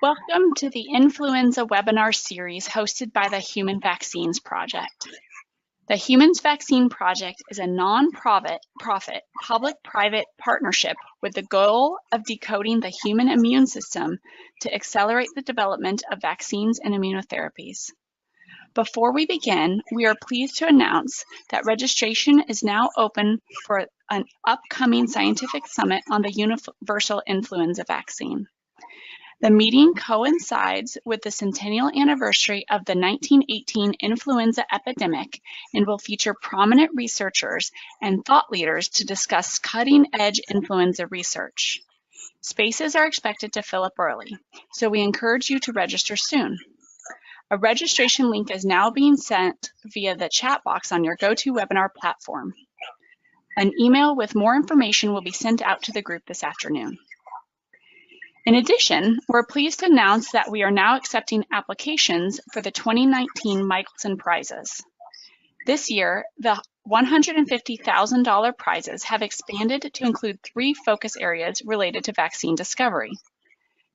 Welcome to the Influenza webinar series hosted by the Human Vaccines Project. The Human Vaccine Project is a non-profit public-private partnership with the goal of decoding the human immune system to accelerate the development of vaccines and immunotherapies. Before we begin, we are pleased to announce that registration is now open for an upcoming scientific summit on the universal influenza vaccine. The meeting coincides with the centennial anniversary of the 1918 influenza epidemic and will feature prominent researchers and thought leaders to discuss cutting-edge influenza research. Spaces are expected to fill up early, so we encourage you to register soon. A registration link is now being sent via the chat box on your GoToWebinar platform. An email with more information will be sent out to the group this afternoon. In addition, we're pleased to announce that we are now accepting applications for the 2019 Michaelson Prizes. This year, the $150,000 prizes have expanded to include 3 focus areas related to vaccine discovery: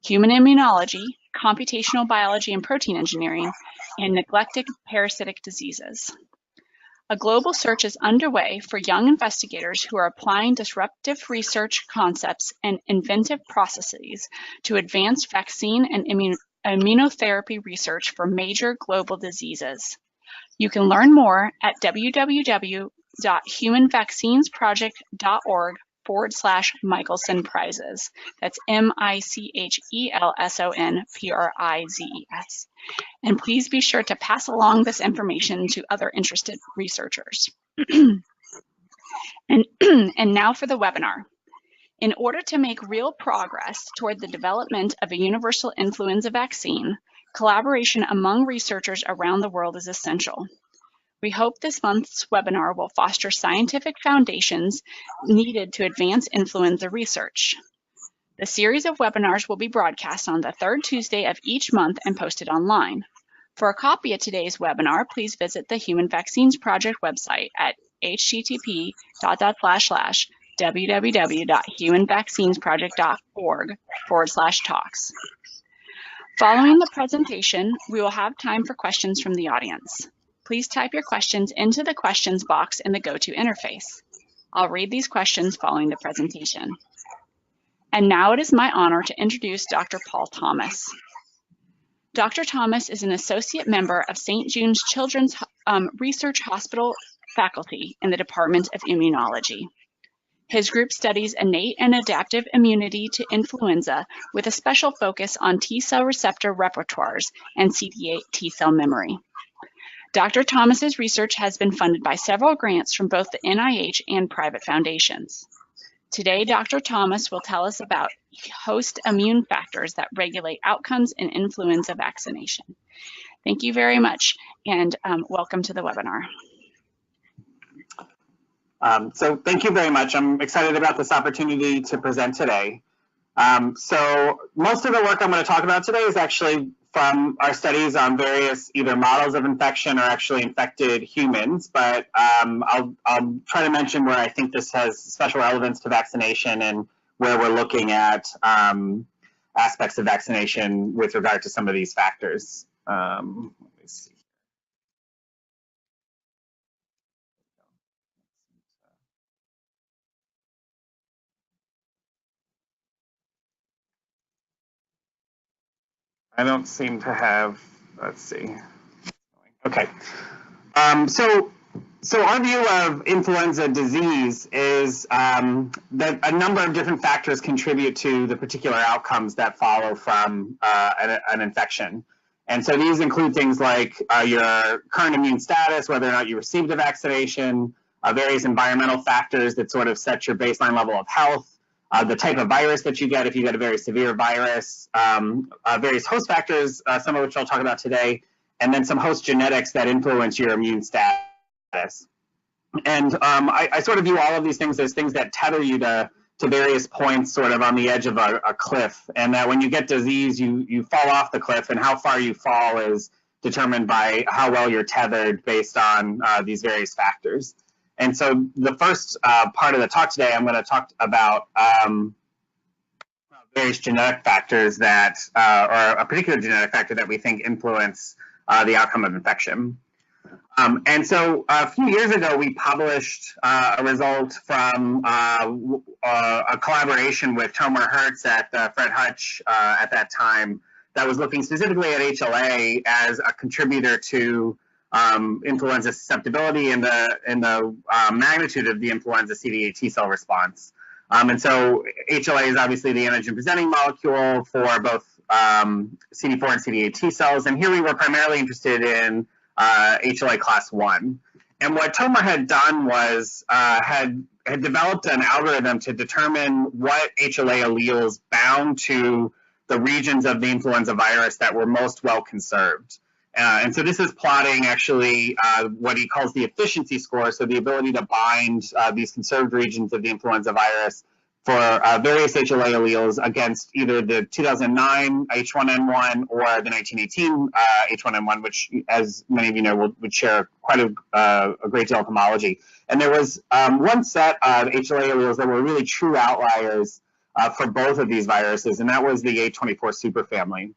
human immunology, computational biology and protein engineering, and neglected parasitic diseases. A global search is underway for young investigators who are applying disruptive research concepts and inventive processes to advance vaccine and immunotherapy research for major global diseases. You can learn more at www.humanvaccinesproject.org/Michaelson Prizes. That's MICHELSON PRIZES. And please be sure to pass along this information to other interested researchers. And now for the webinar. In order to make real progress toward the development of a universal influenza vaccine, collaboration among researchers around the world is essential. We hope this month's webinar will foster scientific foundations needed to advance influenza research. The series of webinars will be broadcast on the 3rd Tuesday of each month and posted online. For a copy of today's webinar, please visit the Human Vaccines Project website at http://www.humanvaccinesproject.org/talks. Following the presentation, we will have time for questions from the audience. Please type your questions into the questions box in the GoTo interface. I'll read these questions following the presentation. And now it is my honor to introduce Dr. Paul Thomas. Dr. Thomas is an associate member of St. Jude's Children's Research Hospital faculty in the Department of Immunology. His group studies innate and adaptive immunity to influenza with a special focus on T-cell receptor repertoires and CD8 T-cell memory. Dr. Thomas's research has been funded by several grants from both the NIH and private foundations. Today, Dr. Thomas will tell us about host immune factors that regulate outcomes in influenza vaccination. Thank you very much, and welcome to the webinar. So thank you very much. I'm excited about this opportunity to present today. So most of the work I'm going to talk about today is actually from our studies on various either models of infection or actually infected humans, but I'll try to mention where I think this has special relevance to vaccination and where we're looking at aspects of vaccination with regard to some of these factors. Let me see. I don't seem to have, let's see. Okay. So our view of influenza disease is that a number of different factors contribute to the particular outcomes that follow from an infection. And so these include things like your current immune status, whether or not you received a vaccination, various environmental factors that sort of set your baseline level of health, the type of virus that you get if you get a very severe virus, various host factors, some of which I'll talk about today, and then some host genetics that influence your immune status. And I sort of view all of these things as things that tether you to various points sort of on the edge of a cliff, and that when you get disease, you fall off the cliff, and how far you fall is determined by how well you're tethered based on these various factors. And so the first part of the talk today, I'm going to talk about various genetic factors that, or a particular genetic factor that we think influence the outcome of infection. And so a few years ago, we published a result from a collaboration with Tomer Hertz at Fred Hutch at that time that was looking specifically at HLA as a contributor to influenza susceptibility and the magnitude of the influenza CD8 T cell response. And so HLA is obviously the antigen presenting molecule for both CD4 and CD8 T cells. And here we were primarily interested in HLA class 1. And what Tomer had done was had developed an algorithm to determine what HLA alleles bound to the regions of the influenza virus that were most well conserved. And so this is plotting actually what he calls the efficiency score, so the ability to bind these conserved regions of the influenza virus for various HLA alleles against either the 2009 H1N1 or the 1918 H1N1, which, as many of you know, would share quite a great deal of homology. And there was one set of HLA alleles that were really true outliers for both of these viruses, and that was the A24 superfamily.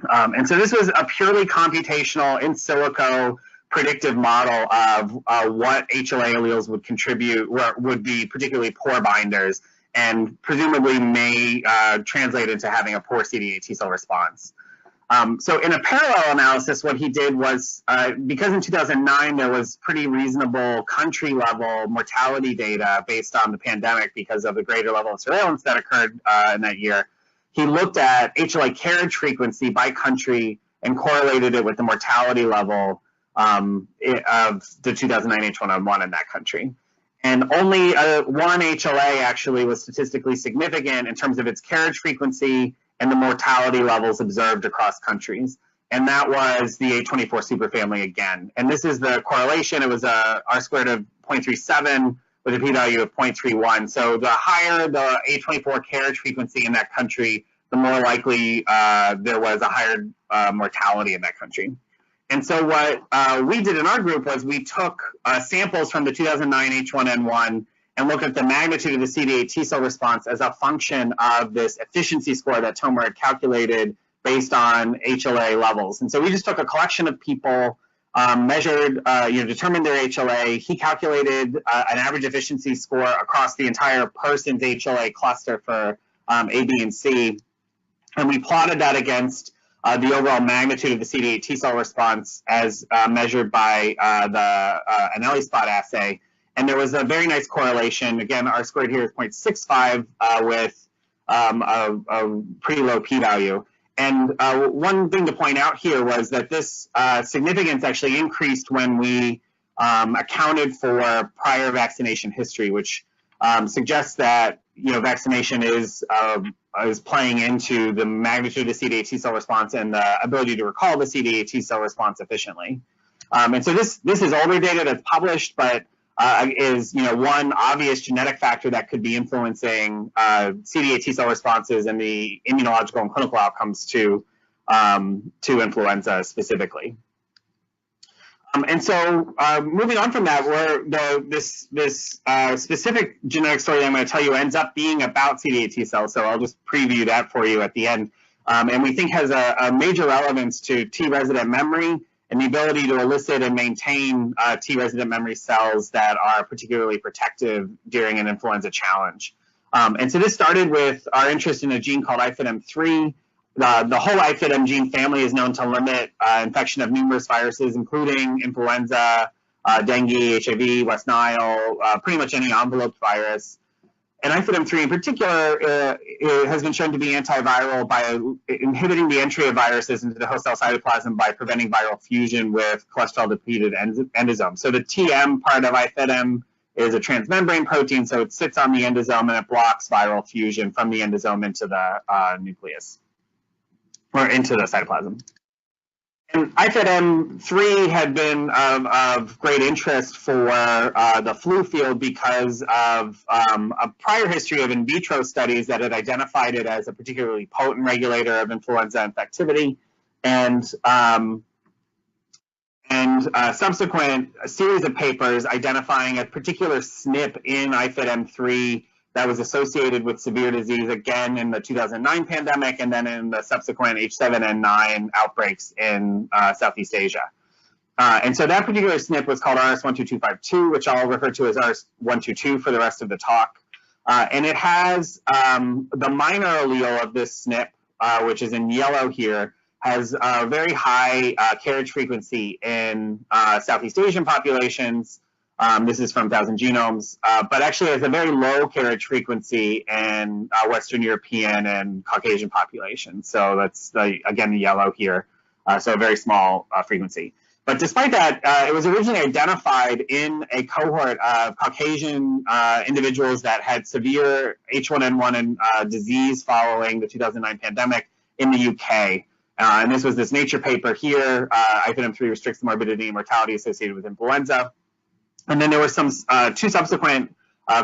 And so this was a purely computational in silico predictive model of what HLA alleles would contribute, or would be particularly poor binders, and presumably may translate into having a poor CD8 T cell response. So in a parallel analysis, what he did was, because in 2009 there was pretty reasonable country level mortality data based on the pandemic because of the greater level of surveillance that occurred in that year, he looked at HLA carriage frequency by country and correlated it with the mortality level of the 2009 H1N1 in that country. And only one HLA actually was statistically significant in terms of its carriage frequency and the mortality levels observed across countries. And that was the A24 superfamily again. And this is the correlation. It was a R-squared of 0.37 with a p-value of 0.31. So the higher the A24 carriage frequency in that country, the more likely there was a higher mortality in that country. And so what we did in our group was we took samples from the 2009 H1N1 and looked at the magnitude of the CD8 T cell response as a function of this efficiency score that Tomer had calculated based on HLA levels. And so we just took a collection of people, measured, determined their HLA. He calculated an average efficiency score across the entire person's HLA cluster for A, B, and C. And we plotted that against the overall magnitude of the CD8 T cell response as measured by the Alleles spot assay. And there was a very nice correlation. Again, R-squared here is 0.65 with a pretty low p-value. And one thing to point out here was that this significance actually increased when we accounted for prior vaccination history, which suggests that vaccination is playing into the magnitude of the CD8 T cell response and the ability to recall the CD8 T cell response efficiently. And so this is older data that's published, but is one obvious genetic factor that could be influencing CD8 T cell responses and the immunological and clinical outcomes to influenza specifically. And so moving on from that, this specific genetic story I'm going to tell you ends up being about CD8 T cells, so I'll just preview that for you at the end. And we think has a major relevance to T-resident memory and the ability to elicit and maintain T-resident memory cells that are particularly protective during an influenza challenge. And so this started with our interest in a gene called IFIDM3. The whole IFIDM gene family is known to limit infection of numerous viruses, including influenza, dengue, HIV, West Nile, pretty much any enveloped virus. And IFIDM3 in particular has been shown to be antiviral by inhibiting the entry of viruses into the host cell cytoplasm by preventing viral fusion with cholesterol-depleted endosomes. So the TM part of IFIDM is a transmembrane protein, so it sits on the endosome and it blocks viral fusion from the endosome into the nucleus, or into the cytoplasm. And IFIDM3 had been of great interest for the flu field because of a prior history of in vitro studies that had identified it as a particularly potent regulator of influenza infectivity, and subsequent series of papers identifying a particular SNP in IFIDM3 that was associated with severe disease, again in the 2009 pandemic, and then in the subsequent H7N9 outbreaks in Southeast Asia. And so that particular SNP was called RS12252, which I'll refer to as RS122 for the rest of the talk. And it has the minor allele of this SNP, which is in yellow here, has a very high carriage frequency in Southeast Asian populations. This is from 1,000 genomes, but actually has a very low carriage frequency in Western European and Caucasian populations. So that's, again, the yellow here, so a very small frequency. But despite that, it was originally identified in a cohort of Caucasian individuals that had severe H1N1 disease following the 2009 pandemic in the UK. And this was this Nature paper here, IFIDM3 restricts the morbidity and mortality associated with influenza. And then there were some two subsequent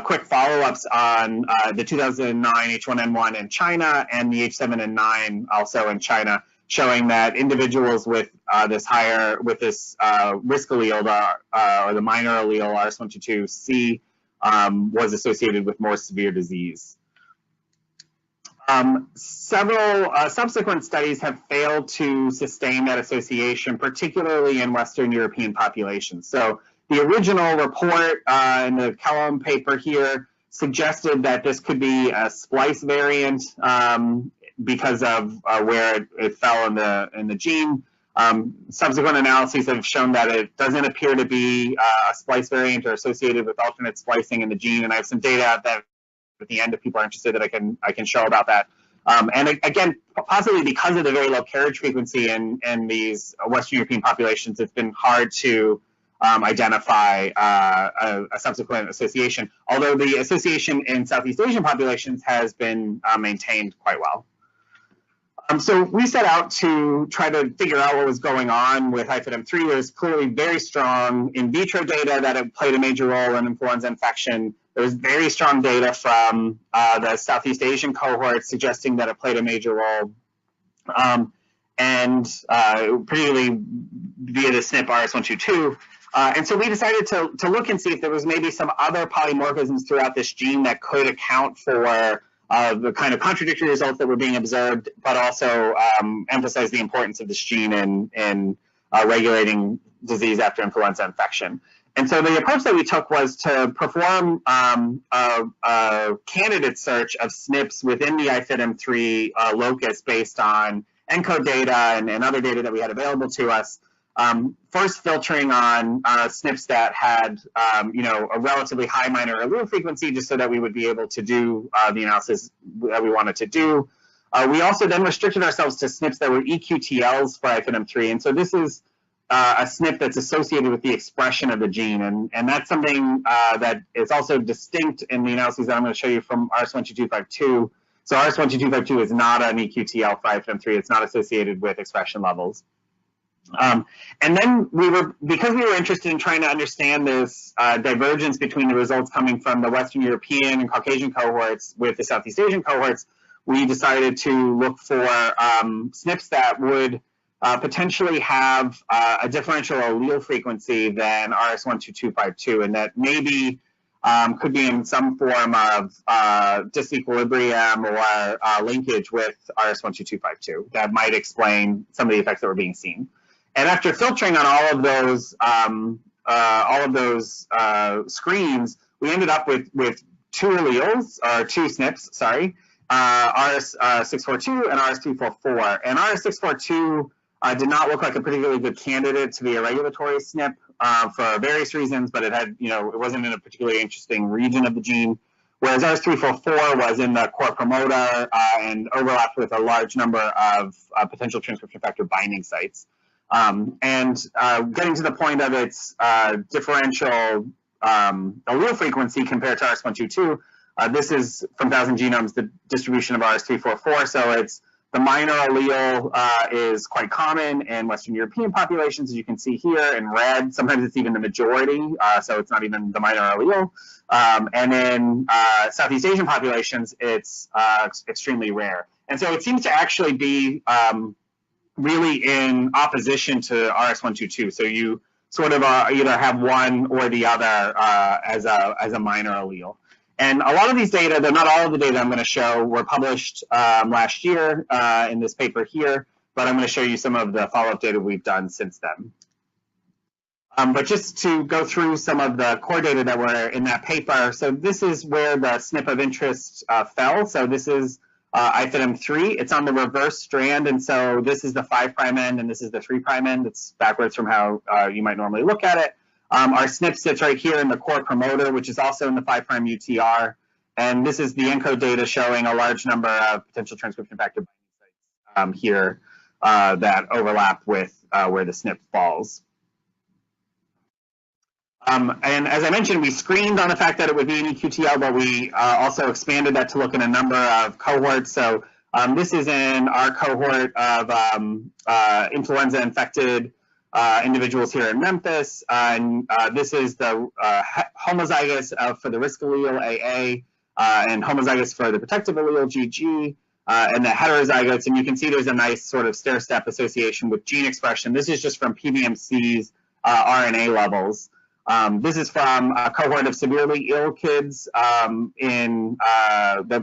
quick follow-ups on the 2009 H1N1 in China and the H7N9 also in China, showing that individuals with this risk allele, or the minor allele RS122C, was associated with more severe disease. Several subsequent studies have failed to sustain that association, particularly in Western European populations. So the original report in the Kellum paper here suggested that this could be a splice variant because of where it fell in the gene. Subsequent analyses have shown that it doesn't appear to be a splice variant or associated with alternate splicing in the gene, and I have some data out there at the end if people are interested that I can show about that. And again, possibly because of the very low carriage frequency in these Western European populations, it's been hard to identify a subsequent association, although the association in Southeast Asian populations has been maintained quite well. So we set out to try to figure out what was going on with IFIDM3. There's clearly very strong in vitro data that it played a major role in influenza infection. There was very strong data from the Southeast Asian cohort suggesting that it played a major role, and particularly via the SNP RS122. And so we decided to look and see if there was maybe some other polymorphisms throughout this gene that could account for the kind of contradictory results that were being observed, but also emphasize the importance of this gene in regulating disease after influenza infection. And so the approach that we took was to perform a candidate search of SNPs within the IFIDM3 locus based on ENCODE data and other data that we had available to us. First filtering on SNPs that had, a relatively high minor allele frequency, just so that we would be able to do the analysis that we wanted to do. We also then restricted ourselves to SNPs that were EQ-Tcells for IFIDM3, and so this is a SNP that's associated with the expression of the gene, and that's something that is also distinct in the analyses that I'm going to show you from RS12252. So RS12252 is not an EQ-Tl for IFIDM3, it's not associated with expression levels. And then because we were interested in trying to understand this divergence between the results coming from the Western European and Caucasian cohorts with the Southeast Asian cohorts, we decided to look for SNPs that would potentially have a differential allele frequency than RS12252, and that maybe could be in some form of disequilibrium or linkage with RS12252 that might explain some of the effects that were being seen. And after filtering on all of those screens, we ended up with two alleles, or two SNPs, sorry, RS642 and RS344. And RS642 did not look like a particularly good candidate to be a regulatory SNP for various reasons, but it had, it wasn't in a particularly interesting region of the gene. Whereas RS344 was in the core promoter and overlapped with a large number of potential transcription factor binding sites. And getting to the point of its differential allele frequency compared to RS122, this is from 1,000 genomes, the distribution of RS344. So it's the minor allele is quite common in Western European populations, as you can see here in red. Sometimes it's even the majority, so it's not even the minor allele. And in Southeast Asian populations, it's extremely rare. And so it seems to actually be really in opposition to RS122. So you sort of either have one or the other as a minor allele. And a lot of these data, though not all of the data I'm going to show, were published last year in this paper here, but I'm going to show you some of the follow-up data we've done since then. But just to go through some of the core data that were in that paper, so this is where the SNP of interest fell. So this is IFIDM3. It's on the reverse strand, and so this is the 5' end, and this is the 3' end. It's backwards from how you might normally look at it. Our SNP sits right here in the core promoter, which is also in the 5' UTR. And this is the ENCODE data showing a large number of potential transcription factor binding sites here that overlap with where the SNP falls. And as I mentioned, we screened on the fact that it would be an EQTL, but we also expanded that to look at a number of cohorts. So this is in our cohort of influenza-infected individuals here in Memphis. And this is the homozygous for the risk allele AA and homozygous for the protective allele GG and the heterozygotes. And you can see there's a nice sort of stair-step association with gene expression. This is just from PBMC's RNA levels. This is from a cohort of severely ill kids that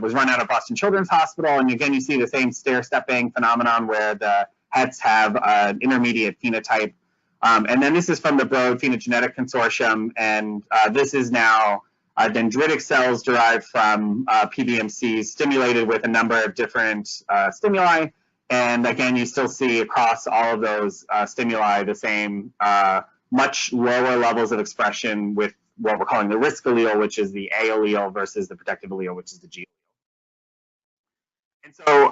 was run out of Boston Children's Hospital. And again, you see the same stair-stepping phenomenon where the hets have an intermediate phenotype. And then this is from the Broad Phylogenetic Consortium. And this is now dendritic cells derived from PBMCs stimulated with a number of different stimuli. And again, you still see across all of those stimuli the same much lower levels of expression with what we're calling the risk allele, which is the A allele, versus the protective allele, which is the G allele. And so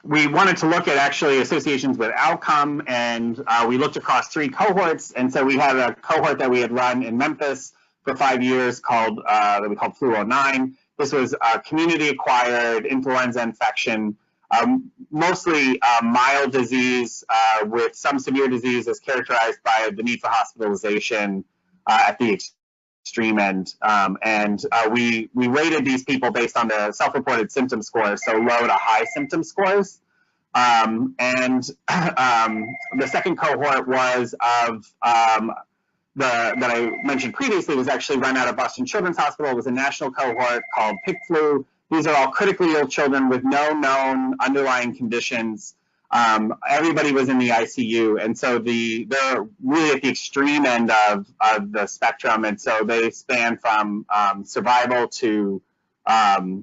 we wanted to look at actually associations with outcome, and we looked across 3 cohorts. And so we had a cohort that we had run in Memphis for 5 years called that we called Flu09. This was a community-acquired influenza infection. Mostly mild disease with some severe disease as characterized by the need for hospitalization at the extreme end. We rated these people based on the self-reported symptom scores, so low to high symptom scores. The second cohort was of that I mentioned previously was actually run out of Boston Children's Hospital. It was a national cohort called PIC-Flu. These are all critically ill children with no known underlying conditions. Everybody was in the ICU, and so they're really at the extreme end of the spectrum, and so they span from survival to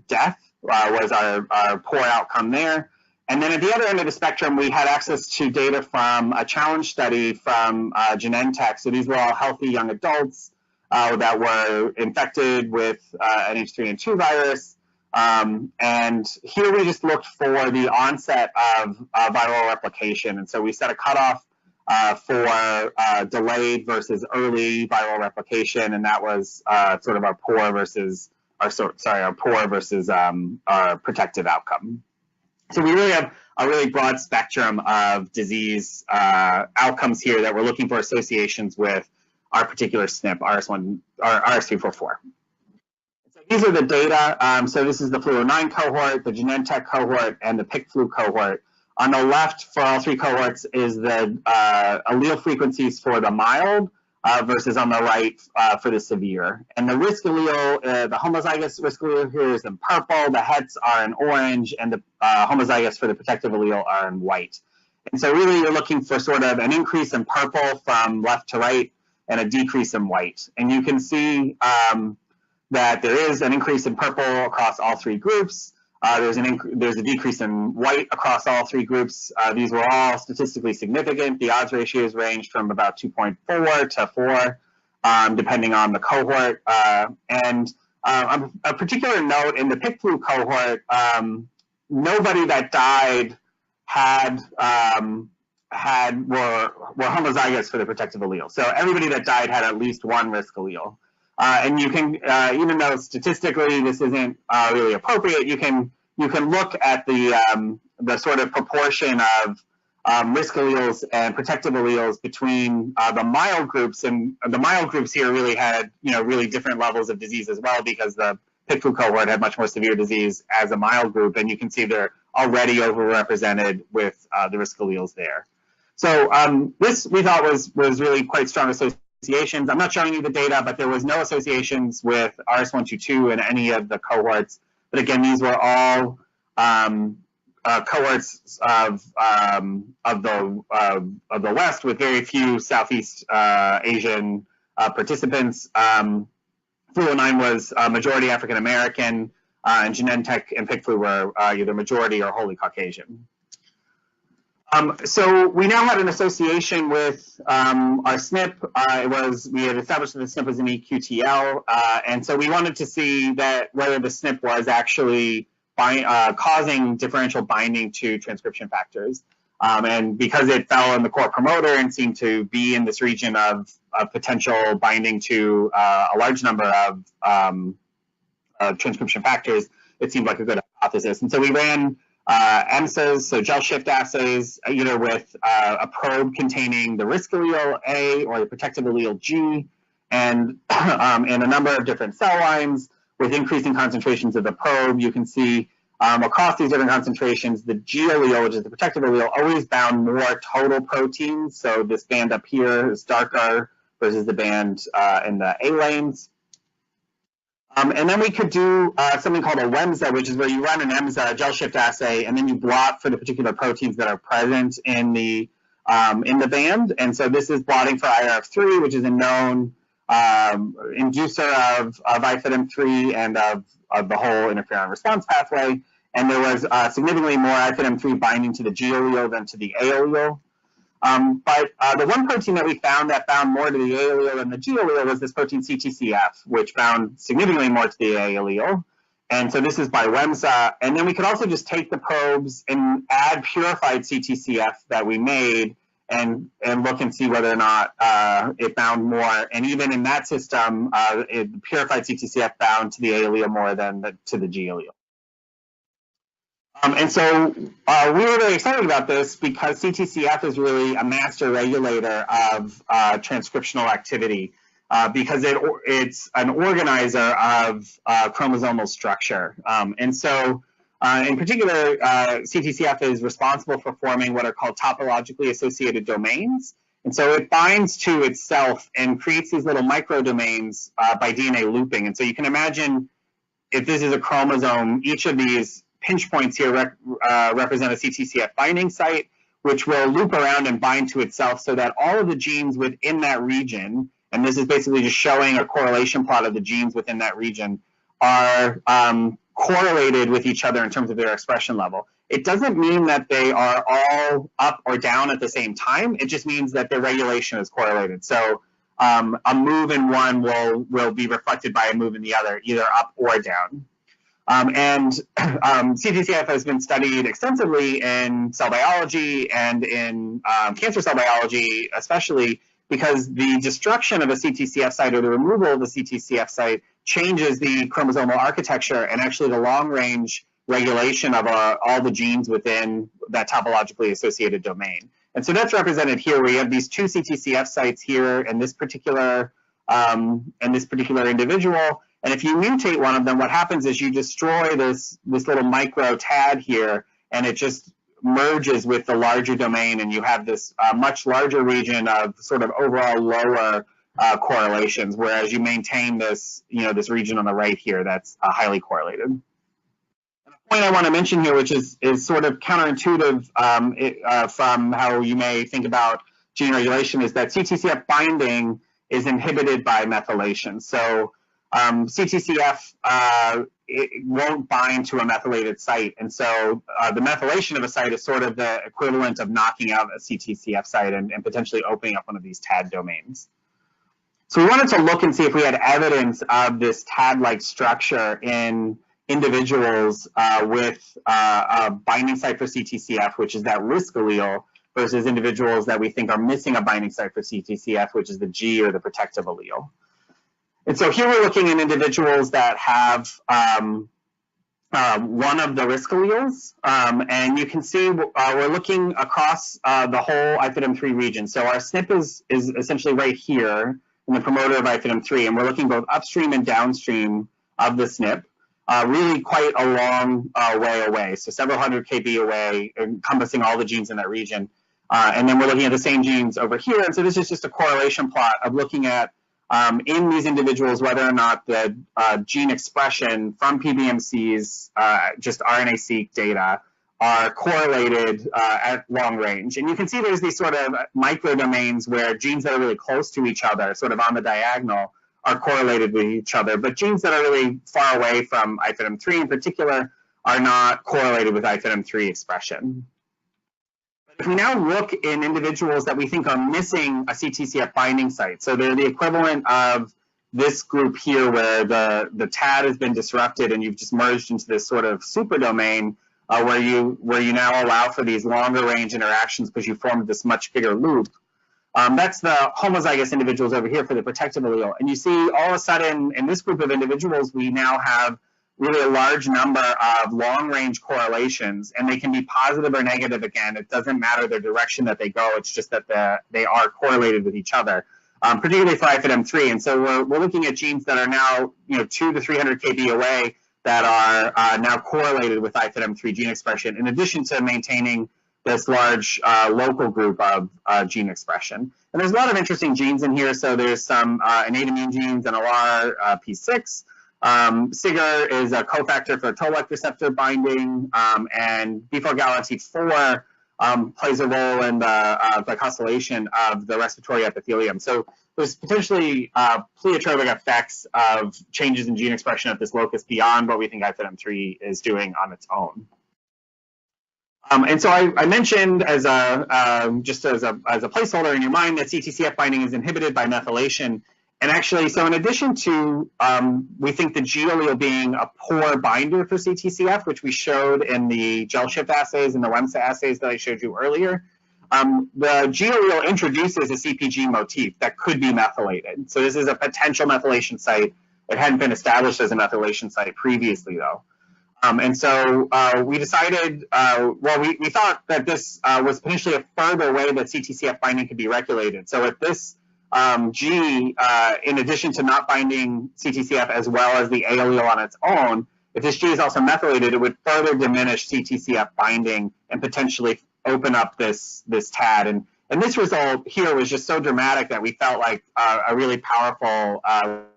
death was our poor outcome there. And then at the other end of the spectrum, we had access to data from a challenge study from Genentech. So these were all healthy young adults that were infected with an H3N2 virus. And here we just looked for the onset of viral replication. And so we set a cutoff for delayed versus early viral replication, and that was sort of our poor versus our protective outcome. So we really have a really broad spectrum of disease outcomes here that we're looking for associations with our particular SNP, RS344. These are the data. So this is the Flu09 cohort, the Genentech cohort, and the PIC-Flu cohort. On the left for all 3 cohorts is the allele frequencies for the mild versus on the right for the severe. And the risk allele, the homozygous risk allele here is in purple, the hets are in orange, and the homozygous for the protective allele are in white. And so really you're looking for sort of an increase in purple from left to right and a decrease in white. And you can see that there is an increase in purple across all 3 groups. There's a decrease in white across all 3 groups. These were all statistically significant. The odds ratios ranged from about 2.4 to 4, depending on the cohort. A particular note in the PIC-Flu cohort, nobody that died were homozygous for the protective allele. So everybody that died had at least one risk allele. And you can, even though statistically this isn't really appropriate, you can look at the sort of proportion of risk alleles and protective alleles between the mild groups, and the mild groups here really had really different levels of disease as well, because the PIC-Flu cohort had much more severe disease as a mild group, and you can see they're already overrepresented with the risk alleles there. So this we thought was really quite strong association associations. I'm not showing you the data, but there was no associations with RS122 in any of the cohorts. But again, these were all cohorts of the West with very few Southeast Asian participants. Flu09 was majority African American, and Genentech and PIC-Flu were either majority or wholly Caucasian. So we now had an association with our SNP. We had established that the SNP was an EQTL, and so we wanted to see that whether the SNP was actually causing differential binding to transcription factors. And because it fell in the core promoter and seemed to be in this region of potential binding to a large number of transcription factors, it seemed like a good hypothesis. And so we ran EMSAs, so gel shift assays, either with a probe containing the risk allele A or the protective allele G, and in a number of different cell lines with increasing concentrations of the probe. You can see across these different concentrations, the G allele, which is the protective allele, always bound more total proteins. So this band up here is darker versus the band in the A lanes. And then we could do something called a WEMSA, which is where you run an EMSA gel shift assay, and then you blot for the particular proteins that are present in the band. And so this is blotting for IRF3, which is a known inducer of IFIDM3 and of the whole interferon response pathway. And there was significantly more IFIDM3 binding to the G allele than to the A allele. But the one protein that we found that bound more to the A allele than the G allele was this protein CTCF, which bound significantly more to the A allele. And so this is by WEMSA. And then we could also just take the probes and add purified CTCF that we made and look and see whether or not it bound more. And even in that system, purified CTCF bound to the A allele more than to the G allele. And so we were very excited about this because CTCF is really a master regulator of transcriptional activity because it's an organizer of chromosomal structure. And so in particular, CTCF is responsible for forming what are called topologically associated domains. And so it binds to itself and creates these little microdomains by DNA looping. And so you can imagine if this is a chromosome, each of these pinch points here represent a CTCF binding site, which will loop around and bind to itself so that all of the genes within that region, and this is basically just showing a correlation plot of the genes within that region, are correlated with each other in terms of their expression level. It doesn't mean that they are all up or down at the same time. It just means that their regulation is correlated. So a move in one will be reflected by a move in the other, either up or down. CTCF has been studied extensively in cell biology and in cancer cell biology, especially because the destruction of a CTCF site or the removal of the CTCF site changes the chromosomal architecture and actually the long-range regulation of all the genes within that topologically associated domain. And so that's represented here. We have these two CTCF sites here in this particular individual. And if you mutate one of them, what happens is you destroy this little micro tad here, and it just merges with the larger domain, and you have this much larger region of sort of overall lower correlations, whereas you maintain this, this region on the right here that's highly correlated. And a point I want to mention here, which is sort of counterintuitive from how you may think about gene regulation, is that CTCF binding is inhibited by methylation. So CTCF it won't bind to a methylated site, and so the methylation of a site is sort of the equivalent of knocking out a CTCF site and potentially opening up one of these TAD domains. So we wanted to look and see if we had evidence of this TAD-like structure in individuals with a binding site for CTCF, which is that risk allele, versus individuals that we think are missing a binding site for CTCF, which is the G or the protective allele. And so here we're looking at individuals that have one of the risk alleles, and you can see we're looking across the whole IFIDM3 region. So our SNP is essentially right here in the promoter of IFIDM3, and we're looking both upstream and downstream of the SNP, really quite a long way away, so several hundred kb away, encompassing all the genes in that region. And then we're looking at the same genes over here. And so this is just a correlation plot of looking at in these individuals whether or not the gene expression from PBMC's just RNA-seq data are correlated at long range. And you can see there's these sort of microdomains where genes that are really close to each other, sort of on the diagonal, are correlated with each other. But genes that are really far away from IFIDM3 in particular are not correlated with IFIDM3 expression. If we now look in individuals that we think are missing a CTCF binding site, so they're the equivalent of this group here where the TAD has been disrupted and you've just merged into this sort of superdomain where you now allow for these longer range interactions because you formed this much bigger loop. That's the homozygous individuals over here for the protective allele. And you see all of a sudden in this group of individuals, we now have really a large number of long-range correlations, and they can be positive or negative again. It doesn't matter the direction that they go. It's just that they are correlated with each other, particularly for IFIDM3. And so we're looking at genes that are now 200 to 300 kb away that are now correlated with IFIDM3 gene expression, in addition to maintaining this large local group of gene expression. And there's a lot of interesting genes in here. So there's some innate immune genes, NLR, P6. SIGR is a cofactor for toll-like receptor binding, and B4-GALA-T4 plays a role in the glycosylation of the respiratory epithelium. So there's potentially pleiotropic effects of changes in gene expression at this locus beyond what we think IFIDM3 is doing on its own. And so I mentioned as just as a placeholder in your mind that CTCF binding is inhibited by methylation. And actually, so in addition to, we think the G allele being a poor binder for CTCF, which we showed in the gel shift assays and the WEMSA assays that I showed you earlier, the G allele introduces a CpG motif that could be methylated. So this is a potential methylation site. It hadn't been established as a methylation site previously, though. And so we decided, well, we thought that this was potentially a further way that CTCF binding could be regulated. So if this G, in addition to not binding CTCF as well as the A allele on its own, if this G is also methylated, it would further diminish CTCF binding and potentially open up this TAD. And this result here was just so dramatic that we felt like a really powerful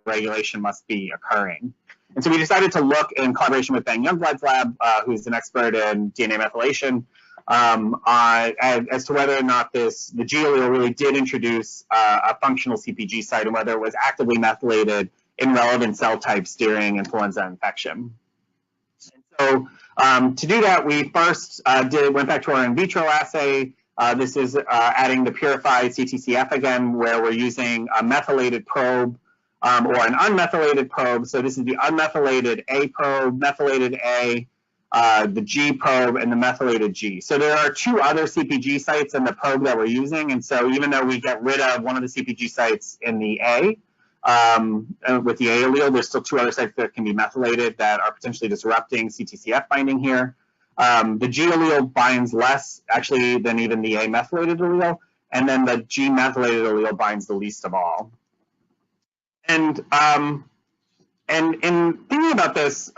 regulation must be occurring. And so we decided to look in collaboration with Ben Youngblood's lab, who's an expert in DNA methylation, as to whether or not the G allele really did introduce a functional CpG site and whether it was actively methylated in relevant cell types during influenza infection. And so to do that, we first went back to our in vitro assay. This is adding the purified CTCF again, where we're using a methylated probe or an unmethylated probe. So this is the unmethylated A probe, methylated A, the G probe, and the methylated G. So there are two other CpG sites in the probe that we're using. And so even though we get rid of one of the CpG sites in the A, with the A allele, there's still two other sites that can be methylated that are potentially disrupting CTCF binding here. The G allele binds less actually than even the A methylated allele, and then the G methylated allele binds the least of all. And in thinking about this,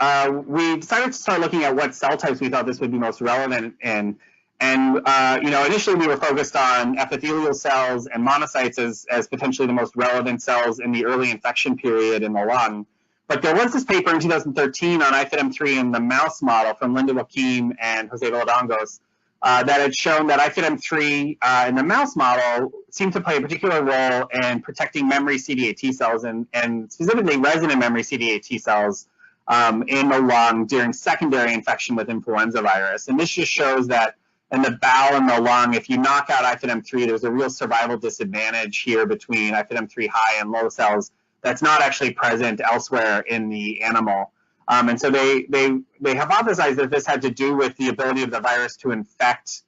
we decided to start looking at what cell types we thought this would be most relevant in. And initially we were focused on epithelial cells and monocytes as potentially the most relevant cells in the early infection period in the lung. But there was this paper in 2013 on IFIDM3 in the mouse model from Linda Joaquim and Jose Villadongos that had shown that IFIDM3 in the mouse model seemed to play a particular role in protecting memory CD8 T cells and specifically resident memory CD8 T cells in the lung during secondary infection with influenza virus. And this just shows that in the bowel and the lung, if you knock out IFIDM3, there's a real survival disadvantage here between IFIDM3 high and low cells that's not actually present elsewhere in the animal. And so they hypothesized that this had to do with the ability of the virus to infect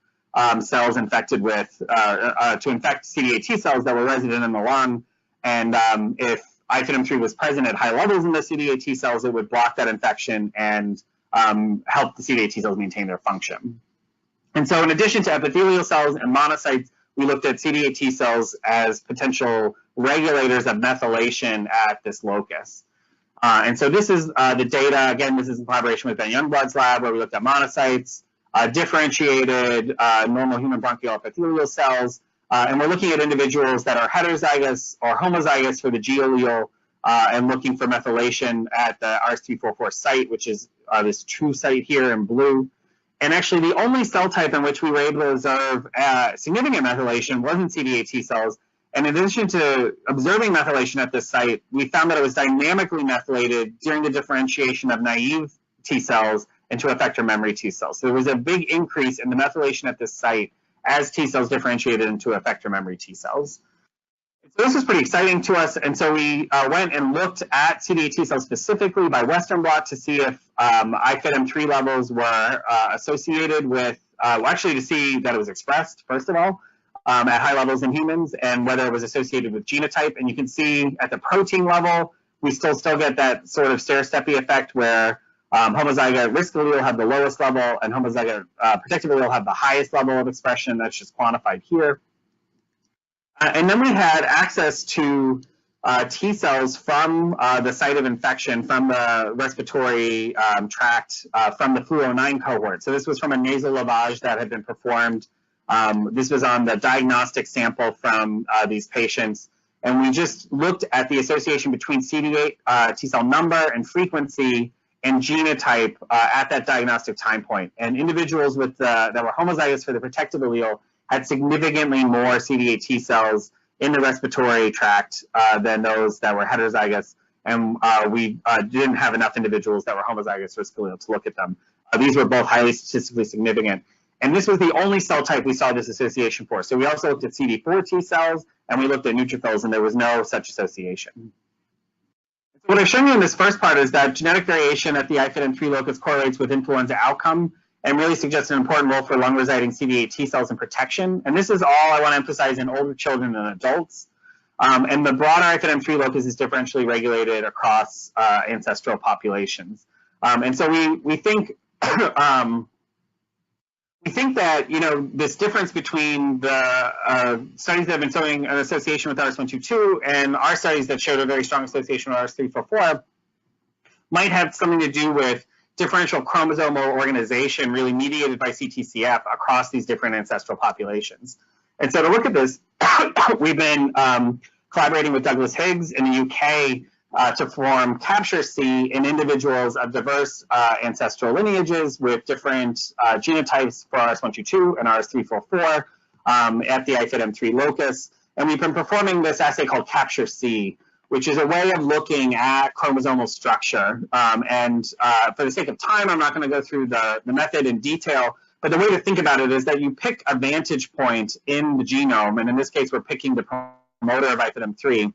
cells infected with, to infect CD8 T cells that were resident in the lung. And if IFIDM3 was present at high levels in the CD8 T cells, it would block that infection and help the CD8 T cells maintain their function. And so in addition to epithelial cells and monocytes, we looked at CD8 T cells as potential regulators of methylation at this locus. And so this is the data. Again, this is in collaboration with Ben Youngblood's lab, where we looked at monocytes, differentiated normal human bronchial epithelial cells, and we're looking at individuals that are heterozygous or homozygous for the G allele, and looking for methylation at the RS344 site, which is this true site here in blue. And actually, the only cell type in which we were able to observe significant methylation wasn't CD8 T cells. And in addition to observing methylation at this site, we found that it was dynamically methylated during the differentiation of naive T cells into effector memory T cells. So there was a big increase in the methylation at this site as T cells differentiated into effector memory T cells. So this was pretty exciting to us, and so we went and looked at CD8 T cells specifically by Western blot to see if IFIDM3 levels were associated with, actually to see that it was expressed, first of all, at high levels in humans, and whether it was associated with genotype. And you can see at the protein level, we still get that sort of stair-steppy effect where homozygote risk allele have the lowest level and homozygote protective allele have the highest level of expression. That's just quantified here. And then we had access to T cells from the site of infection, from the respiratory tract, from the flu-09 cohort. So this was from a nasal lavage that had been performed. This was on the diagnostic sample from these patients. And we just looked at the association between CD8 T cell number and frequency and genotype at that diagnostic time point. And individuals with that were homozygous for the protective allele had significantly more CD8 T cells in the respiratory tract than those that were heterozygous. And we didn't have enough individuals that were homozygous risk allele to look at them. These were both highly statistically significant. And this was the only cell type we saw this association for. So we also looked at CD4 T cells, and we looked at neutrophils, and there was no such association. What I've shown you in this first part is that genetic variation at the IFIDM3 locus correlates with influenza outcome and really suggests an important role for lung-residing CD8 T cells and protection. And this is all I want to emphasize in older children and adults. And the broader IFIDM3 locus is differentially regulated across ancestral populations. And so we think that, you know, this difference between the studies that have been showing an association with RS122 and our studies that showed a very strong association with RS344 might have something to do with differential chromosomal organization really mediated by CTCF across these different ancestral populations. And so to look at this, we've been collaborating with Douglas Higgs in the UK to form Capture-C in individuals of diverse ancestral lineages with different genotypes for RS122 and RS344 at the IFIDM3 locus. And we've been performing this assay called Capture-C, which is a way of looking at chromosomal structure. For the sake of time, I'm not going to go through the method in detail, but the way to think about it is that you pick a vantage point in the genome, and in this case, we're picking the promoter of IFIDM3,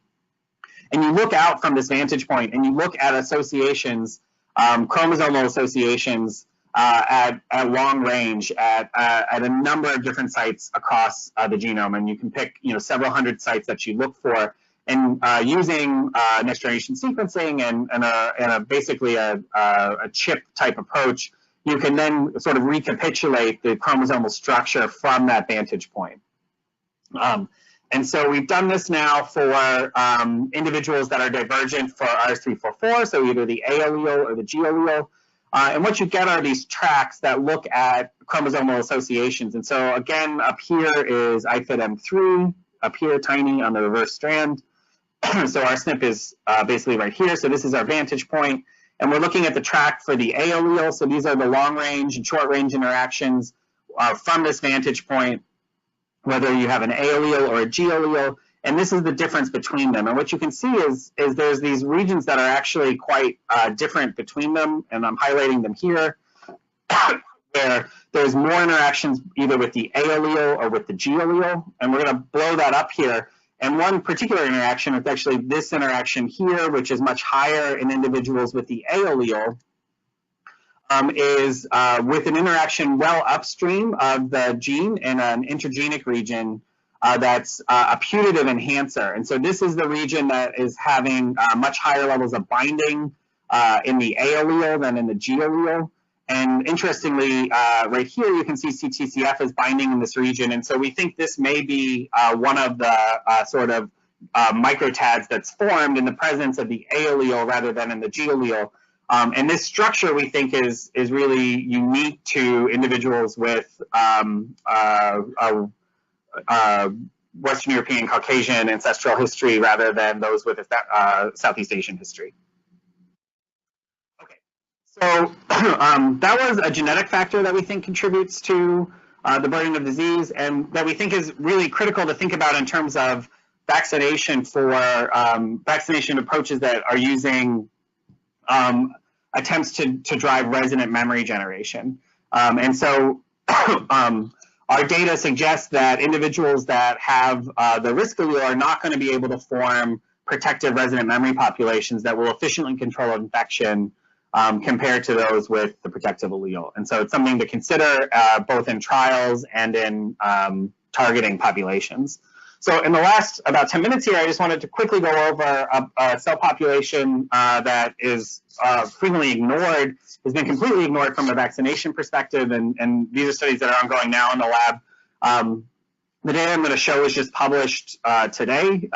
and you look out from this vantage point and you look at associations, chromosomal associations at long range at a number of different sites across the genome, and you can pick several hundred sites that you look for. And using next generation sequencing and basically a chip type approach, you can then sort of recapitulate the chromosomal structure from that vantage point. And so we've done this now for individuals that are divergent for RS344, so either the A allele or the G allele. And what you get are these tracks that look at chromosomal associations. And so again, up here is IFIDM3, up here tiny on the reverse strand. So our SNP is basically right here. So this is our vantage point. And we're looking at the track for the A allele. So these are the long range and short range interactions from this vantage point, whether you have an A allele or a G allele. And this is the difference between them. And what you can see is there's these regions that are actually quite different between them. And I'm highlighting them here, where there's more interactions either with the A allele or with the G allele. And we're going to blow that up here. And one particular interaction is actually this interaction here, which is much higher in individuals with the A allele, is with an interaction well upstream of the gene in an intergenic region that's a putative enhancer. And so this is the region that is having much higher levels of binding in the A allele than in the G allele. And interestingly, right here, you can see CTCF is binding in this region. And so we think this may be one of the sort of microtads that's formed in the presence of the A allele rather than in the G allele. And this structure, we think, is really unique to individuals with Western European Caucasian ancestral history rather than those with a Southeast Asian history. Okay, so that was a genetic factor that we think contributes to the burden of disease, and that we think is really critical to think about in terms of vaccination for vaccination approaches that are using attempts to drive resident memory generation. And so our data suggests that individuals that have the risk allele are not going to be able to form protective resident memory populations that will efficiently control infection compared to those with the protective allele. And so it's something to consider both in trials and in targeting populations. So in the last about 10 minutes here, I just wanted to quickly go over a cell population that is frequently ignored, has been completely ignored from a vaccination perspective, and these are studies that are ongoing now in the lab. The data I'm going to show was just published today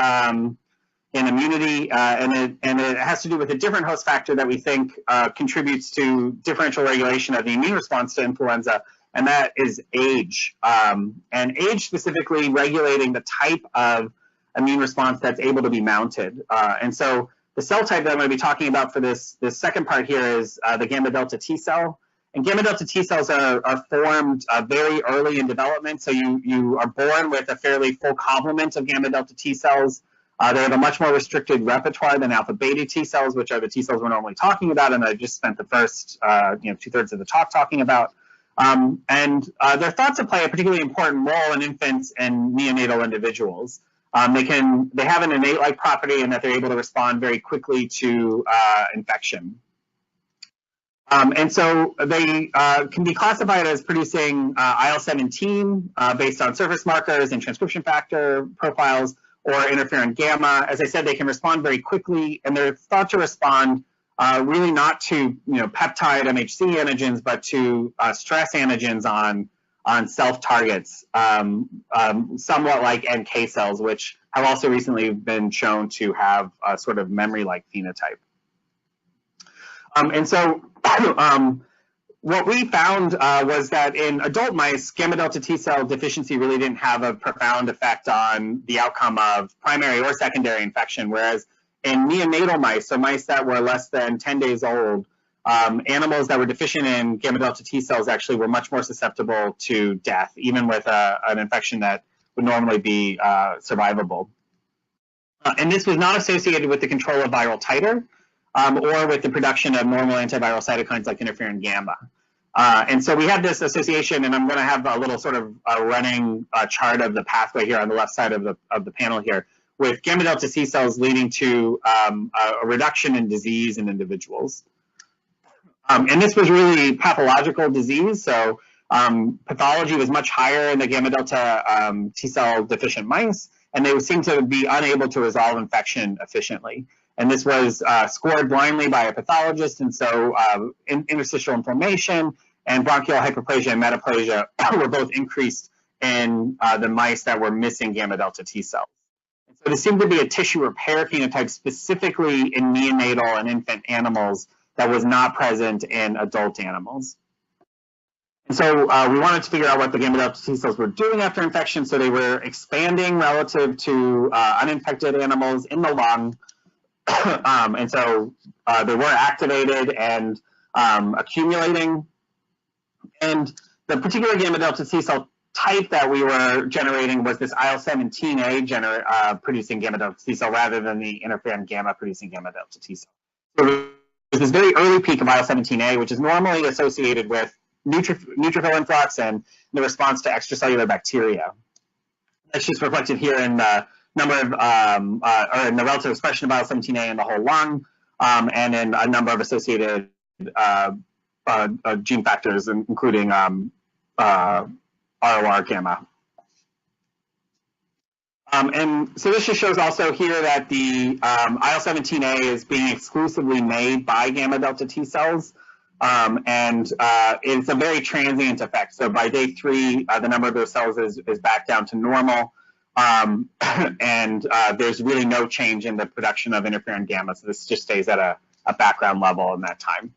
in Immunity, and it has to do with a different host factor that we think contributes to differential regulation of the immune response to influenza, and that is age. And age specifically regulating the type of immune response that's able to be mounted. And so the cell type that I'm going to be talking about for this second part here is the gamma delta T cell. And gamma delta T cells are formed very early in development. So you are born with a fairly full complement of gamma delta T cells. They have a much more restricted repertoire than alpha beta T cells, which are the T cells we're normally talking about, and I just spent the first 2/3 of the talk talking about. And they're thought to play a particularly important role in infants and neonatal individuals. They have an innate-like property in that they're able to respond very quickly to infection. And so they can be classified as producing IL-17 based on surface markers and transcription factor profiles, or interferon gamma. As I said, they can respond very quickly, and they're thought to respond really not to peptide MHC antigens, but to stress antigens on self targets, somewhat like NK cells, which have also recently been shown to have a sort of memory-like phenotype. And so what we found was that in adult mice, gamma delta T cell deficiency really didn't have a profound effect on the outcome of primary or secondary infection, whereas in neonatal mice, so mice that were less than 10 days old, animals that were deficient in gamma delta T cells actually were much more susceptible to death, even with an infection that would normally be survivable. And this was not associated with the control of viral titer or with the production of normal antiviral cytokines like interferon gamma. And so we had this association, and I'm going to have a little sort of running chart of the pathway here on the left side of the panel here, with gamma delta T cells leading to a reduction in disease in individuals. And this was really pathological disease, so pathology was much higher in the gamma delta T cell deficient mice, and they seemed to be unable to resolve infection efficiently. And this was scored blindly by a pathologist, and so interstitial inflammation and bronchial hyperplasia and metaplasia were both increased in the mice that were missing gamma delta T cells. And so there seemed to be a tissue repair phenotype specifically in neonatal and infant animals that was not present in adult animals. And so we wanted to figure out what the gamma delta T cells were doing after infection. So they were expanding relative to uninfected animals in the lung. And so they were activated and accumulating. And the particular gamma delta T cell type that we were generating was this IL-17A producing gamma delta T cell rather than the interferon gamma producing gamma delta T cell. So there's this very early peak of IL-17A, which is normally associated with neutrophil influx and the response to extracellular bacteria. That's just reflected here in the number of, or in the relative expression of IL-17A in the whole lung, and in a number of associated gene factors, including ROR gamma. And so this just shows also here that the IL-17A is being exclusively made by gamma delta T cells, and it's a very transient effect. So by day 3, the number of those cells is back down to normal, and there's really no change in the production of interferon gamma. So this just stays at a background level in that time.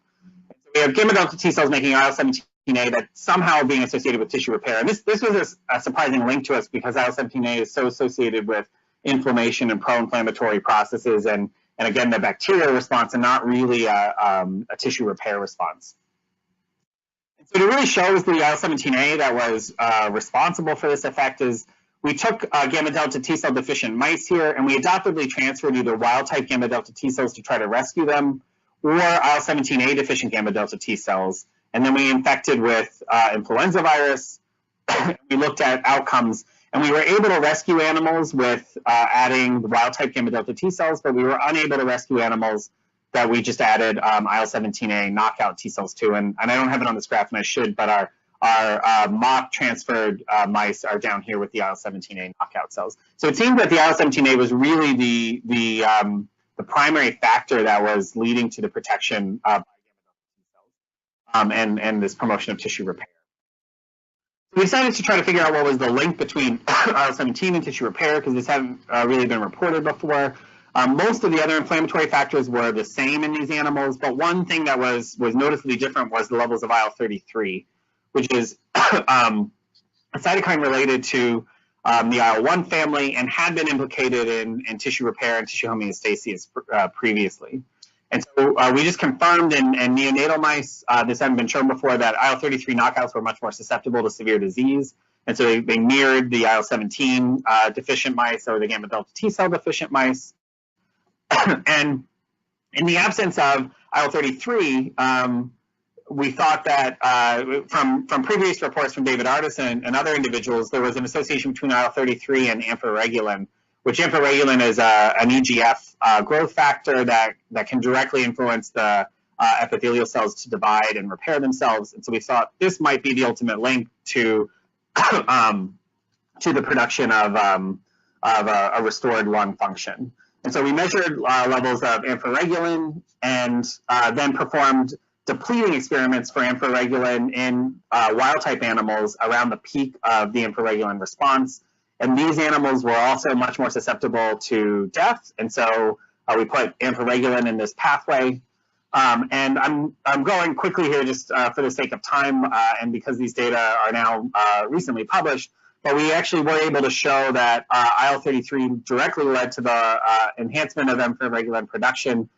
We have gamma delta T cells making IL-17A that somehow being associated with tissue repair. And this was a surprising link to us because IL-17A is so associated with inflammation and pro-inflammatory processes and again, the bacterial response and not really a tissue repair response. And so to really show the IL-17A that was responsible for this effect is we took gamma delta T cell deficient mice here and we adaptively transferred either wild type gamma delta T cells to try to rescue them or IL-17A deficient gamma delta T cells. And then we infected with influenza virus. We looked at outcomes and we were able to rescue animals with adding the wild type gamma delta T cells, but we were unable to rescue animals that we just added IL-17A knockout T cells to. And I don't have it on this graph and I should, but our mock transferred mice are down here with the IL-17A knockout cells. So it seemed that the IL-17A was really the primary factor that was leading to the protection of and this promotion of tissue repair. We decided to try to figure out what was the link between IL-17 and tissue repair because this hadn't really been reported before. Most of the other inflammatory factors were the same in these animals, but one thing that was noticeably different was the levels of IL-33, which is a cytokine related to the IL-1 family and had been implicated in tissue repair and tissue homeostasis previously. And so we just confirmed in neonatal mice, this hadn't been shown before, that IL-33 knockouts were much more susceptible to severe disease. And so they mirrored the IL-17 deficient mice or the gamma delta T cell deficient mice. And in the absence of IL-33, we thought that from previous reports from David Artis and other individuals, there was an association between IL-33 and amphiregulin, which amphiregulin is an EGF growth factor that can directly influence the epithelial cells to divide and repair themselves. And so we thought this might be the ultimate link to the production of a restored lung function. And so we measured levels of amphiregulin and then performed depleting experiments for amphiregulin in wild-type animals around the peak of the amphiregulin response. And these animals were also much more susceptible to death. And so we put amphiregulin in this pathway. And I'm going quickly here just for the sake of time and because these data are now recently published. But we actually were able to show that IL-33 directly led to the enhancement of amphiregulin production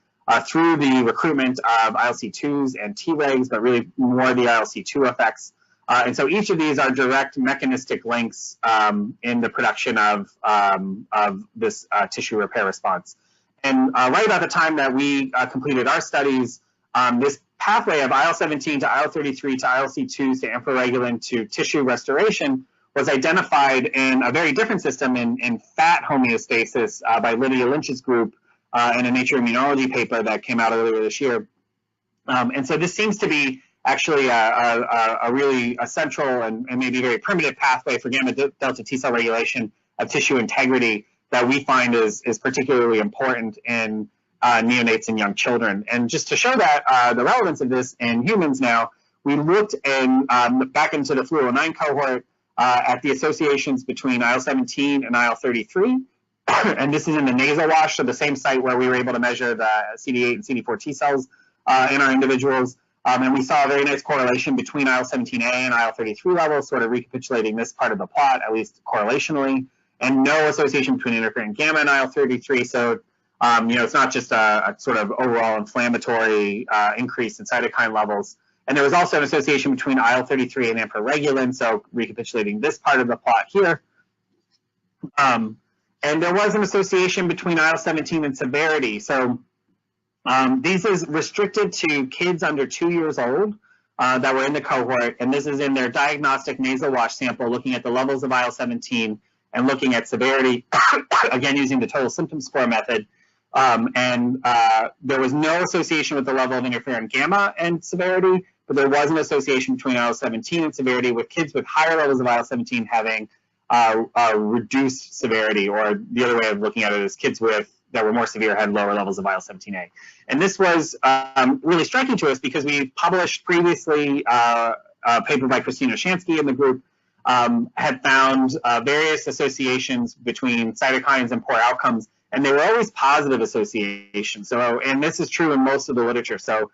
through the recruitment of ILC2s and Tregs, but really more the ILC2 effects. And so each of these are direct mechanistic links in the production of this tissue repair response. And right about the time that we completed our studies, this pathway of IL-17 to IL-33 to ILC2s to amphiregulin to tissue restoration was identified in a very different system in fat homeostasis by Lydia Lynch's group in a Nature Immunology paper that came out earlier this year. And so this seems to be actually a really central and maybe very primitive pathway for gamma delta T cell regulation of tissue integrity that we find is particularly important in neonates and young children. And just to show that the relevance of this in humans now, we looked back into the fluoride-9 cohort at the associations between IL-17 and IL-33. And this is in the nasal wash, so the same site where we were able to measure the CD8 and CD4 T cells in our individuals. And we saw a very nice correlation between IL-17A and IL-33 levels, sort of recapitulating this part of the plot, at least correlationally, and no association between interferon gamma and IL-33. So, it's not just a sort of overall inflammatory increase in cytokine levels. And there was also an association between IL-33 and amphiregulin, so recapitulating this part of the plot here. And there was an association between IL-17 and severity. So these is restricted to kids under 2 years old that were in the cohort, and this is in their diagnostic nasal wash sample looking at the levels of IL-17 and looking at severity, again using the total symptom score method. There was no association with the level of interferon gamma and severity, but there was an association between IL-17 and severity, with kids with higher levels of IL-17 having reduced severity, or the other way of looking at it is kids that were more severe had lower levels of IL-17A. And this was really striking to us because we published previously a paper by Christina Shansky in the group had found various associations between cytokines and poor outcomes, and they were always positive associations. So, and this is true in most of the literature. So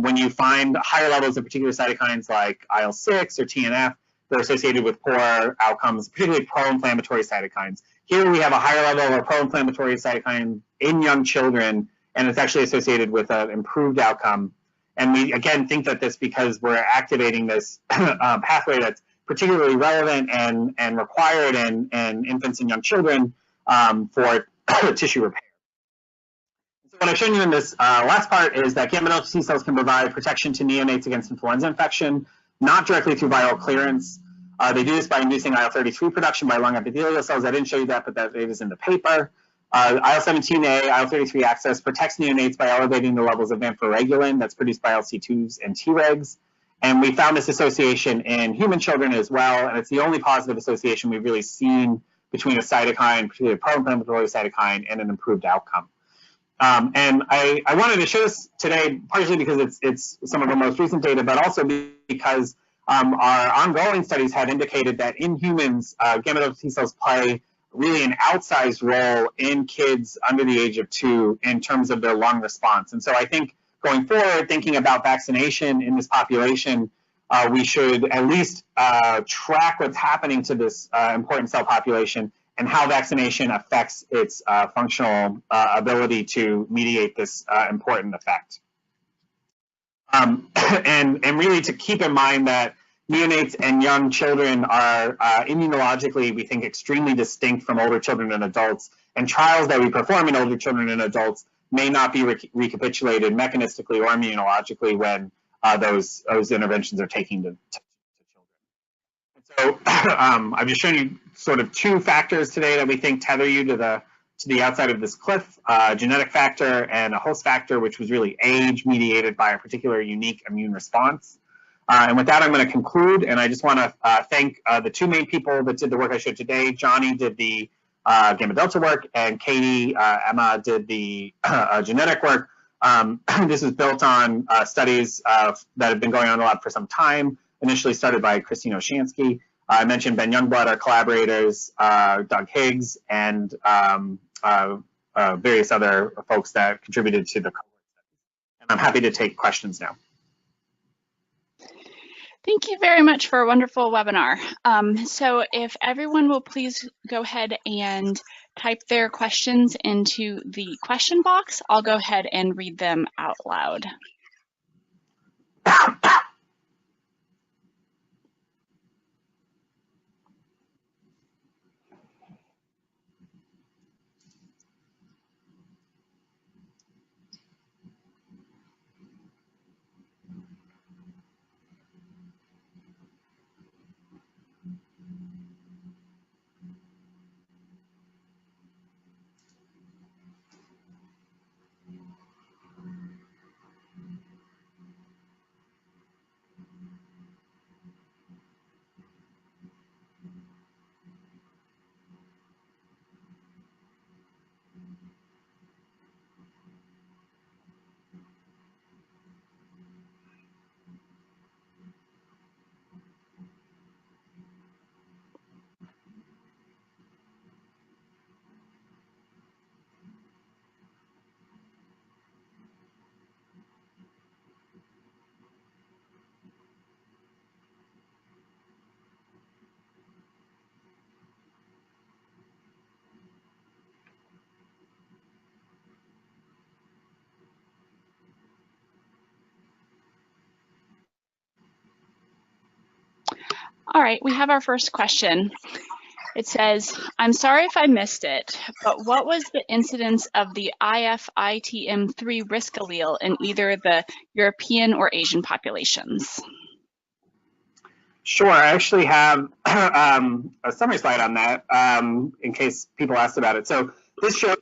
when you find higher levels of particular cytokines like IL-6 or TNF, they're associated with poor outcomes, particularly pro-inflammatory cytokines. Here we have a higher level of pro-inflammatory cytokine in young children, and it's actually associated with an improved outcome. And we, again, think that this because we're activating this pathway that's particularly relevant and required in infants and young children for tissue repair. So what I've shown you in this last part is that gamma delta T cells can provide protection to neonates against influenza infection, not directly through viral clearance. They do this by inducing IL-33 production by lung epithelial cells. I didn't show you that, but that is in the paper. IL-17A, IL-33 access protects neonates by elevating the levels of amphiregulin that's produced by LC2s and Tregs. And we found this association in human children as well, and it's the only positive association we've really seen between a cytokine, particularly a pro-inflammatory cytokine, and an improved outcome. And I wanted to show this today, partially because it's some of the most recent data, but also because our ongoing studies have indicated that in humans, gamma delta T cells play really an outsized role in kids under the age of 2 in terms of their lung response. And so I think going forward, thinking about vaccination in this population, we should at least track what's happening to this important cell population and how vaccination affects its functional ability to mediate this important effect. And really to keep in mind that neonates and young children are immunologically, we think, extremely distinct from older children and adults, and trials that we perform in older children and adults may not be recapitulated mechanistically or immunologically when those interventions are taking to children. So I've just shown you sort of 2 factors today that we think tether you to the outside of this cliff, genetic factor and a host factor, which was really age mediated by a particular unique immune response. And with that, I'm going to conclude, and I just want to thank the 2 main people that did the work I showed today. Johnny did the gamma delta work, and Katie, Emma did the genetic work. This is built on studies that have been going on in the lab for some time, initially started by Christine Oshansky. I mentioned Ben Youngblood, our collaborators, Doug Higgs, and various other folks that contributed to the cohort. And I'm happy to take questions now. Thank you very much for a wonderful webinar. So if everyone will please go ahead and type their questions into the question box, I'll go ahead and read them out loud. All right, we have our first question. It says, I'm sorry if I missed it, but what was the incidence of the IFITM3 risk allele in either the European or Asian populations? Sure, I actually have a summary slide on that in case people asked about it. So this shows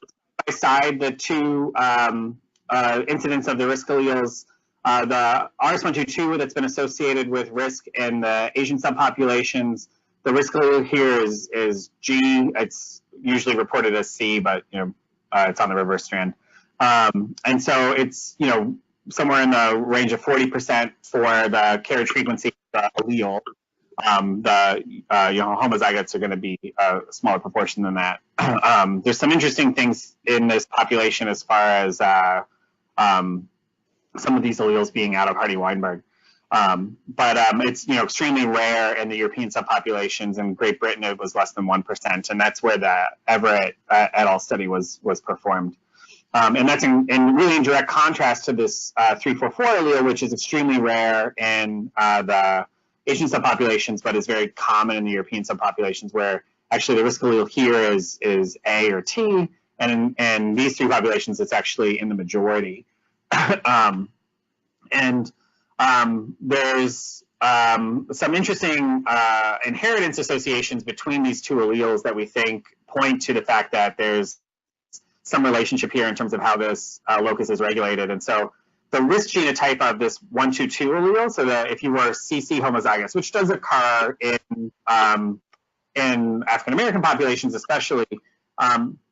by side the 2 incidents of the risk alleles. The RS122 that's been associated with risk in the Asian subpopulations. The risk allele here is G. It's usually reported as C, but it's on the reverse strand. And so it's somewhere in the range of 40% for the carriage frequency of the allele. homozygotes are going to be a smaller proportion than that. There's some interesting things in this population as far as some of these alleles being out of Hardy-Weinberg. But it's extremely rare in the European subpopulations. In Great Britain, it was less than 1%, and that's where the Everett et al. Study was performed. And that's really in direct contrast to this 344 allele, which is extremely rare in the Asian subpopulations, but is very common in the European subpopulations, where actually the risk allele here is A or T, and in these three populations, it's actually in the majority. There's some interesting inheritance associations between these two alleles that we think point to the fact that there's some relationship here in terms of how this locus is regulated. And so the risk genotype of this 122 allele, so that if you were CC homozygous, which does occur in African-American populations especially,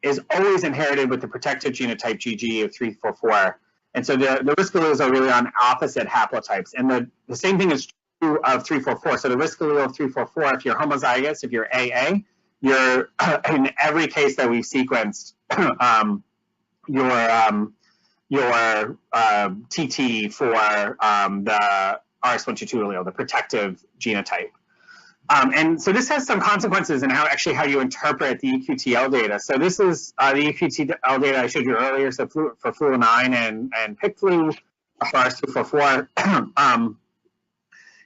is always inherited with the protective genotype GG of 344. And so the risk alleles are really on opposite haplotypes. And the same thing is true of 344. So the risk allele of 344, if you're homozygous, if you're AA, you're in every case that we've sequenced, your TT for the RS122 allele, the protective genotype. And so this has some consequences in how you interpret the EQTL data. So this is the EQTL data I showed you earlier. So for flu9 and pig flu for RS244.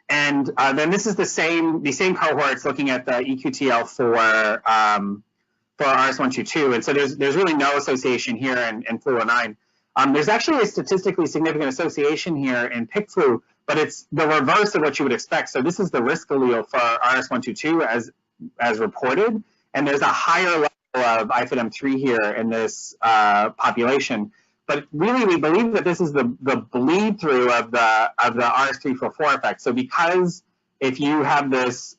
And then this is the same cohorts looking at the EQTL for RS122. And so there's really no association here in flu09. There's actually a statistically significant association here in pig flu, but it's the reverse of what you would expect. So this is the risk allele for RS122 as reported, and there's a higher level of IFIDM3 here in this population. But really, we believe that this is the bleed through of the RS344 effect. So because if you have this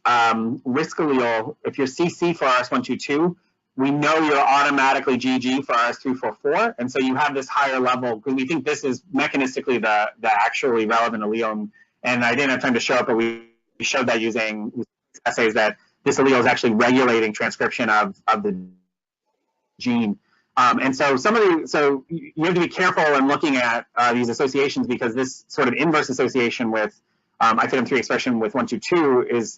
risk allele, if you're CC for RS122, we know you're automatically GG for RS344, and so you have this higher level, because we think this is mechanistically the actually relevant allele. And I didn't have time to show it, but we showed that using assays that this allele is actually regulating transcription of the gene. And so so you have to be careful in looking at these associations, because this sort of inverse association with IFIDM3 expression with 122 is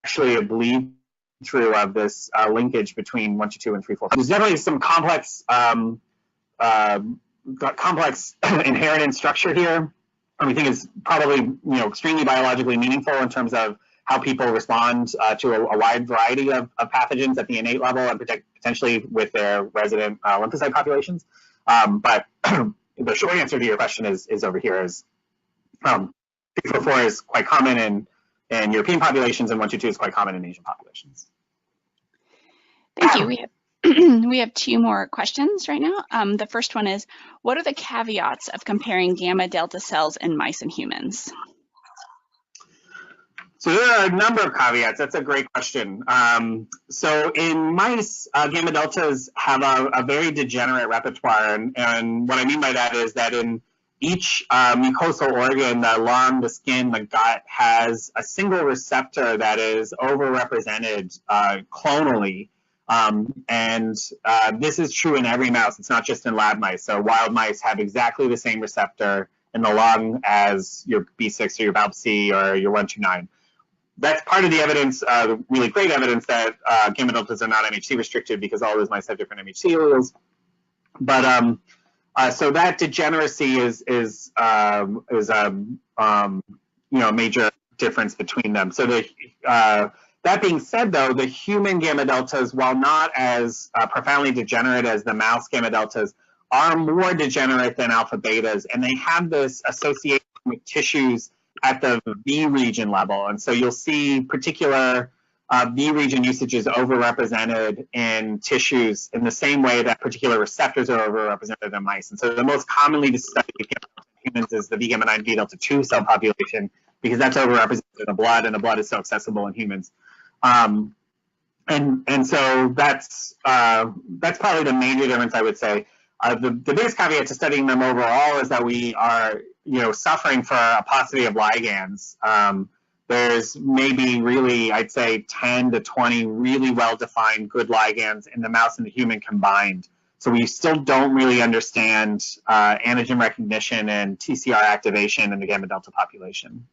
actually a bleed through of this linkage between 122 and 344. There's definitely some complex inheritance structure here, and we think it's probably extremely biologically meaningful in terms of how people respond to a wide variety of pathogens at the innate level, and potentially with their resident lymphocyte populations. But the short answer to your question is over here is 344 is quite common in European populations, and 122 is quite common in Asian populations. Thank you. We have two more questions right now. The first one is, what are the caveats of comparing gamma delta cells in mice and humans? So there are a number of caveats. That's a great question. So in mice, gamma deltas have a very degenerate repertoire, and what I mean by that is that in each mucosal organ, the lung, the skin, the gut, has a single receptor that is overrepresented clonally. And this is true in every mouse. It's not just in lab mice. So wild mice have exactly the same receptor in the lung as your B6 or your BALB/C or your 129. That's part of the evidence, the really great evidence that gamma deltas are not MHC restricted, because all those mice have different MHC alleles. But so that degeneracy is a major difference between them. So that being said, though, the human gamma deltas, while not as profoundly degenerate as the mouse gamma deltas, are more degenerate than alpha betas, and they have this association with tissues at the V region level. And so you'll see particular V region usage is overrepresented in tissues in the same way that particular receptors are overrepresented in mice. And so the most commonly studied in humans is the V gamma 9 V delta 2 cell population, because that's overrepresented in the blood, and the blood is so accessible in humans. And so that's probably the major difference, I would say. The biggest caveat to studying them overall is that we are, suffering for a paucity of ligands. There's maybe really, I'd say 10 to 20 really well-defined good ligands in the mouse and the human combined. So we still don't really understand antigen recognition and TCR activation in the gamma delta population.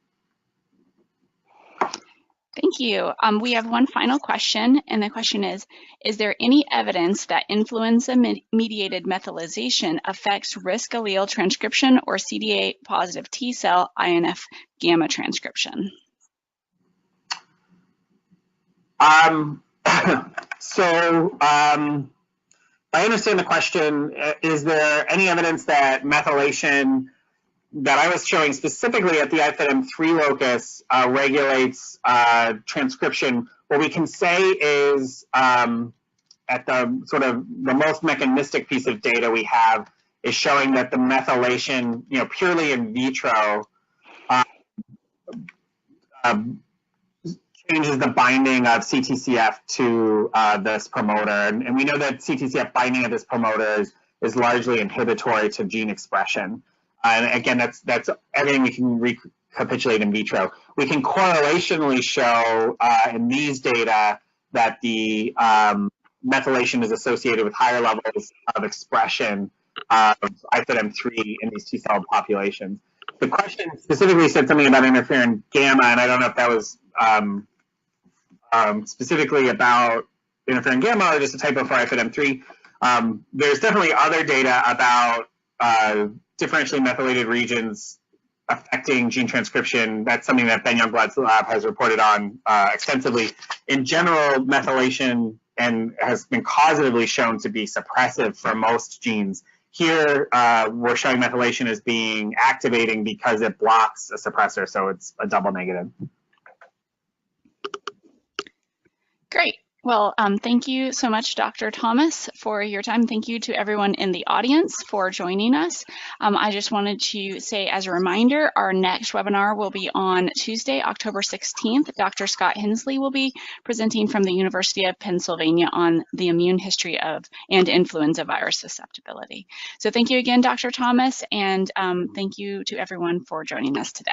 Thank you. We have one final question, and the question is there any evidence that influenza-mediated methylation affects risk allele transcription or CD8 positive T cell INF gamma transcription? I understand the question. Is there any evidence that methylation that I was showing specifically at the IFIDM3 locus regulates transcription? What we can say is at the sort of the most mechanistic piece of data we have is showing that the methylation, purely in vitro, changes the binding of CTCF to this promoter. And we know that CTCF binding of this promoter is largely inhibitory to gene expression. And again, that's everything we can recapitulate in vitro. We can correlationally show in these data that the methylation is associated with higher levels of expression of IFIDM3 in these T-cell populations. The question specifically said something about interferon gamma, and I don't know if that was specifically about interferon gamma or just a typo for IFIDM3. There's definitely other data about differentially methylated regions affecting gene transcription. That's something that Ben Youngblood's lab has reported on extensively. In general, methylation has been causatively shown to be suppressive for most genes. Here, we're showing methylation as being activating because it blocks a suppressor, so it's a double negative. Great. Well, thank you so much, Dr. Thomas, for your time. Thank you to everyone in the audience for joining us. I just wanted to say as a reminder, our next webinar will be on Tuesday, October 16th. Dr. Scott Hensley will be presenting from the University of Pennsylvania on the immune history of and influenza virus susceptibility. So thank you again, Dr. Thomas, and thank you to everyone for joining us today.